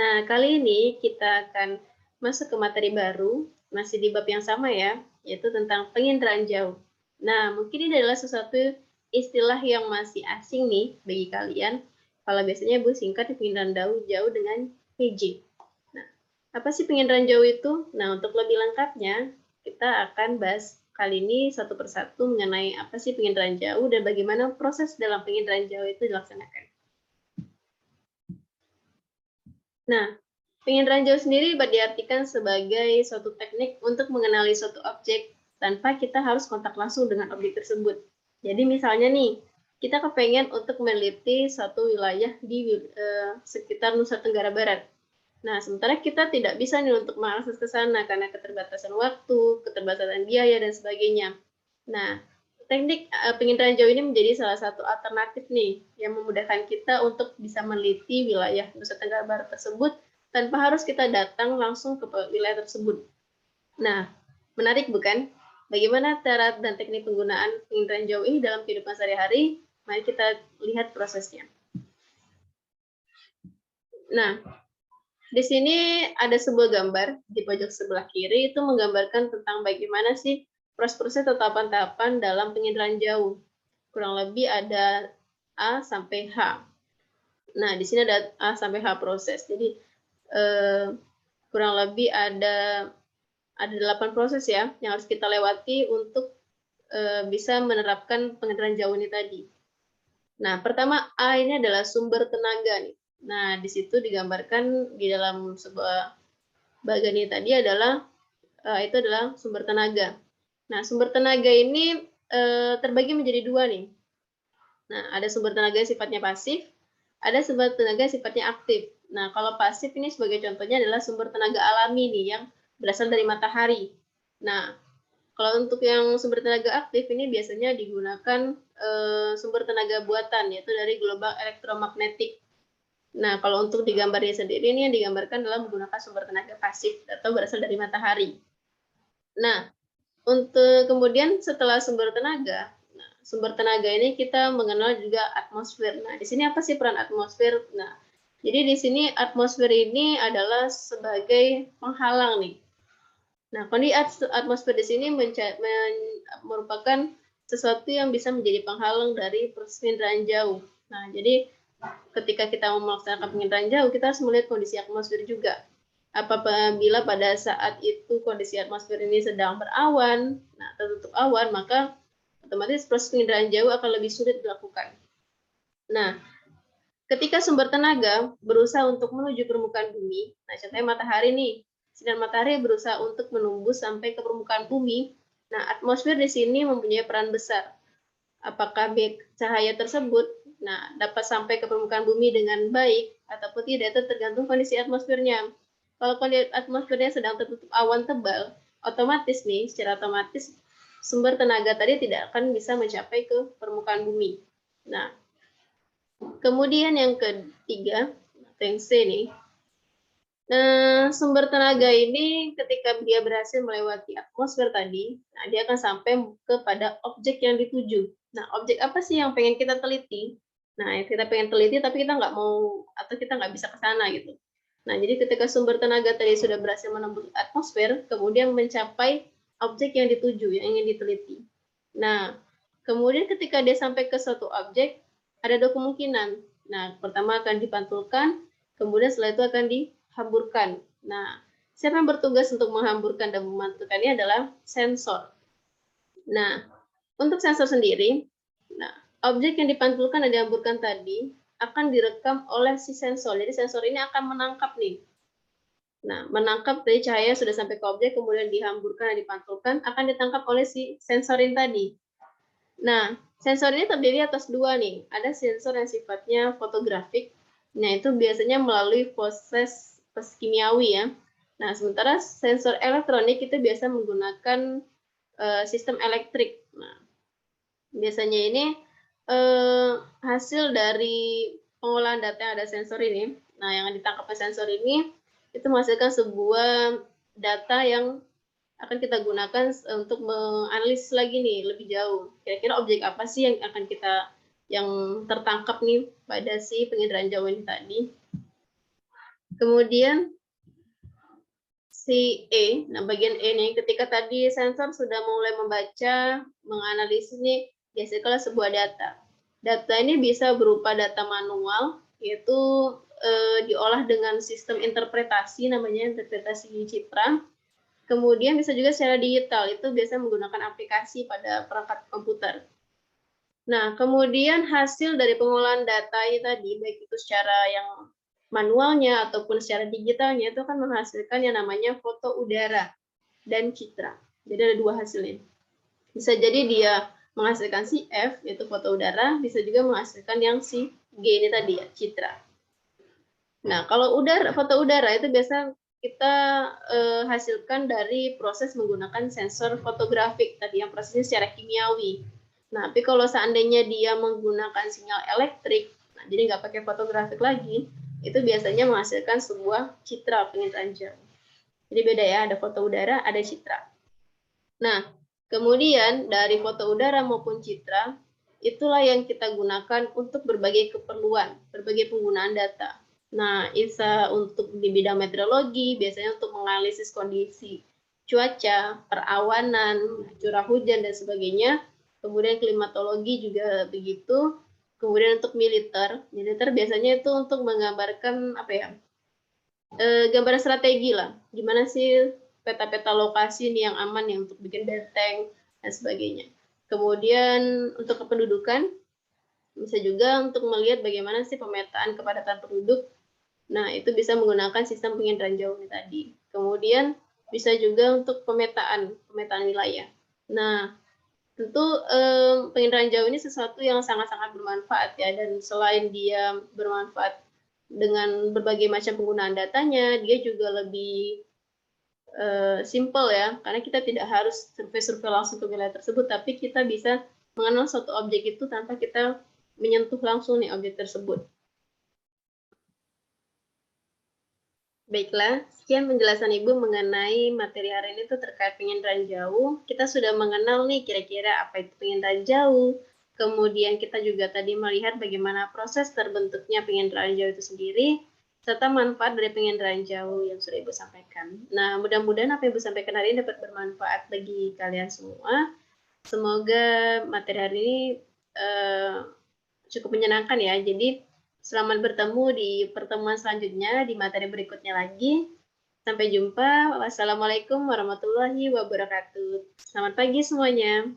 Nah, kali ini kita akan masuk ke materi baru, masih di bab yang sama ya, yaitu tentang penginderaan jauh. Nah, mungkin ini adalah sesuatu istilah yang masih asing nih bagi kalian. Kalau biasanya Bu singkat penginderaan jauh dengan PJ. Nah, apa sih penginderaan jauh itu? Nah, untuk lebih lengkapnya, kita akan bahas kali ini satu persatu mengenai apa sih penginderaan jauh dan bagaimana proses dalam penginderaan jauh itu dilaksanakan. Nah, penginderaan jauh sendiri diartikan sebagai suatu teknik untuk mengenali suatu objek tanpa kita harus kontak langsung dengan objek tersebut. Jadi misalnya nih, kita kepengen untuk meneliti suatu wilayah di sekitar Nusa Tenggara Barat. Nah, sementara kita tidak bisa nih untuk mengakses ke sana karena keterbatasan waktu, keterbatasan biaya, dan sebagainya. Nah, teknik penginderaan jauh ini menjadi salah satu alternatif nih yang memudahkan kita untuk bisa meneliti wilayah Nusa Tenggara Barat tersebut tanpa harus kita datang langsung ke wilayah tersebut. Nah, menarik bukan? Bagaimana cara dan teknik penggunaan penginderaan jauh ini dalam kehidupan sehari-hari? Mari kita lihat prosesnya. Nah, di sini ada sebuah gambar di pojok sebelah kiri itu menggambarkan tentang bagaimana sih proses atau tahapan-tahapan dalam penginderaan jauh. Kurang lebih ada A sampai H. Nah, di sini ada A sampai H proses. Jadi kurang lebih ada 8 proses ya yang harus kita lewati untuk bisa menerapkan penginderaan jauh ini tadi. Nah, pertama A ini adalah sumber tenaga nih. Nah, di situ digambarkan di dalam sebuah bagian ini tadi adalah itu adalah sumber tenaga. Nah, sumber tenaga ini terbagi menjadi dua nih. Nah, ada sumber tenaga yang sifatnya pasif, ada sumber tenaga yang sifatnya aktif. Nah, kalau pasif ini sebagai contohnya adalah sumber tenaga alami nih yang berasal dari matahari. Nah, kalau untuk yang sumber tenaga aktif ini biasanya digunakan sumber tenaga buatan yaitu dari gelombang elektromagnetik. Nah, kalau untuk di gambarnya sendiri ini yang digambarkan adalah menggunakan sumber tenaga pasif atau berasal dari matahari. Nah, untuk kemudian setelah sumber tenaga ini kita mengenal juga atmosfer. Nah, di sini apa sih peran atmosfer? Nah, jadi di sini atmosfer ini adalah sebagai penghalang nih. Nah, kondisi atmosfer di sini merupakan sesuatu yang bisa menjadi penghalang dari proses penginderaan jauh. Nah, jadi ketika kita mau melaksanakan penginderaan jauh, kita harus melihat kondisi atmosfer juga. Apabila pada saat itu kondisi atmosfer ini sedang berawan, nah tertutup awan, maka otomatis proses penginderaan jauh akan lebih sulit dilakukan. Nah, ketika sumber tenaga berusaha untuk menuju permukaan bumi, nah contohnya matahari nih, sinar matahari berusaha untuk menembus sampai ke permukaan bumi, nah atmosfer di sini mempunyai peran besar. Apakah cahaya tersebut dapat sampai ke permukaan bumi dengan baik ataupun tidak, itu tergantung kondisi atmosfernya. Kalau kondisi atmosfernya sedang tertutup awan tebal, otomatis nih, secara otomatis sumber tenaga tadi tidak akan bisa mencapai ke permukaan bumi. Nah, kemudian yang ketiga, yang C nih, sumber tenaga ini ketika dia berhasil melewati atmosfer tadi, nah dia akan sampai kepada objek yang dituju. Nah, objek apa sih yang pengen kita teliti? Nah, kita pengen teliti tapi kita nggak mau atau kita nggak bisa ke sana gitu. Nah, jadi ketika sumber tenaga tadi sudah berhasil menembus atmosfer, kemudian mencapai objek yang dituju, yang ingin diteliti. Nah, kemudian ketika dia sampai ke suatu objek, ada dua kemungkinan. Nah, pertama akan dipantulkan, kemudian setelah itu akan dihamburkan. Nah, siapa yang bertugas untuk menghamburkan dan memantulkannya adalah sensor. Nah, untuk sensor sendiri, nah, objek yang dipantulkan dan dihamburkan tadi akan direkam oleh si sensor. Jadi sensor ini akan menangkap nih. Nah, menangkap dari cahaya sudah sampai ke objek, kemudian dihamburkan dan dipantulkan, akan ditangkap oleh si sensor ini tadi. Nah, sensor ini terdiri atas dua nih. Ada sensor yang sifatnya fotografik. Nah, itu biasanya melalui proses kimiawi ya. Nah, sementara sensor elektronik itu biasa menggunakan sistem elektrik. Nah, biasanya ini hasil dari pengolahan data yang ada sensor ini. Nah, yang ditangkap oleh sensor ini itu menghasilkan sebuah data yang akan kita gunakan untuk menganalisis lagi nih lebih jauh. Kira-kira objek apa sih yang akan yang tertangkap nih pada si penginderaan jauh ini tadi. Kemudian si E, nah bagian E nih, ketika tadi sensor sudah mulai membaca, menganalisis nih, dihasilkanlah sebuah data. Data ini bisa berupa data manual, yaitu diolah dengan sistem interpretasi, namanya interpretasi citra. Kemudian bisa juga secara digital, itu biasanya menggunakan aplikasi pada perangkat komputer. Nah, kemudian hasil dari pengolahan data ini tadi, baik itu secara yang manualnya ataupun secara digitalnya, itu akan menghasilkan yang namanya foto udara dan citra. Jadi ada dua hasilnya. Bisa jadi dia menghasilkan si F, yaitu foto udara, bisa juga menghasilkan yang si G ini tadi ya, citra. Nah, kalau foto udara itu biasa kita hasilkan dari proses menggunakan sensor fotografik tadi yang prosesnya secara kimiawi. Nah, tapi kalau seandainya dia menggunakan sinyal elektrik, nah, jadi nggak pakai fotografik lagi, itu biasanya menghasilkan sebuah citra penginderaan jauh. Jadi beda ya, ada foto udara, ada citra. Nah, kemudian dari foto udara maupun citra, itulah yang kita gunakan untuk berbagai keperluan, berbagai penggunaan data. Nah, bisa untuk di bidang meteorologi, biasanya untuk menganalisis kondisi cuaca, perawanan, curah hujan, dan sebagainya. Kemudian klimatologi juga begitu. Kemudian untuk militer biasanya itu untuk menggambarkan apa ya, gambaran strategi lah. Gimana sih peta-peta lokasi nih yang aman ya untuk bikin benteng dan sebagainya. Kemudian untuk kependudukan, bisa juga untuk melihat bagaimana sih pemetaan kepadatan penduduk. Nah, itu bisa menggunakan sistem penginderaan jauh ini tadi. Kemudian bisa juga untuk pemetaan wilayah. Nah, tentu penginderaan jauh ini sesuatu yang sangat-sangat bermanfaat ya, dan selain dia bermanfaat dengan berbagai macam penggunaan datanya, dia juga lebih simple ya, karena kita tidak harus survei-survei langsung ke wilayah tersebut, tapi kita bisa mengenal suatu objek itu tanpa kita menyentuh langsung nih objek tersebut. Baiklah, sekian penjelasan Ibu mengenai materi hari ini tuh terkait penginderaan jauh. Kita sudah mengenal nih kira-kira apa itu penginderaan jauh. Kemudian kita juga tadi melihat bagaimana proses terbentuknya penginderaan jauh itu sendiri, serta manfaat dari penginderaan jauh yang sudah Ibu sampaikan. Nah, mudah-mudahan apa yang Ibu sampaikan hari ini dapat bermanfaat bagi kalian semua. Semoga materi hari ini cukup menyenangkan ya. Jadi, selamat bertemu di pertemuan selanjutnya, di materi berikutnya lagi. Sampai jumpa. Wassalamualaikum warahmatullahi wabarakatuh. Selamat pagi semuanya.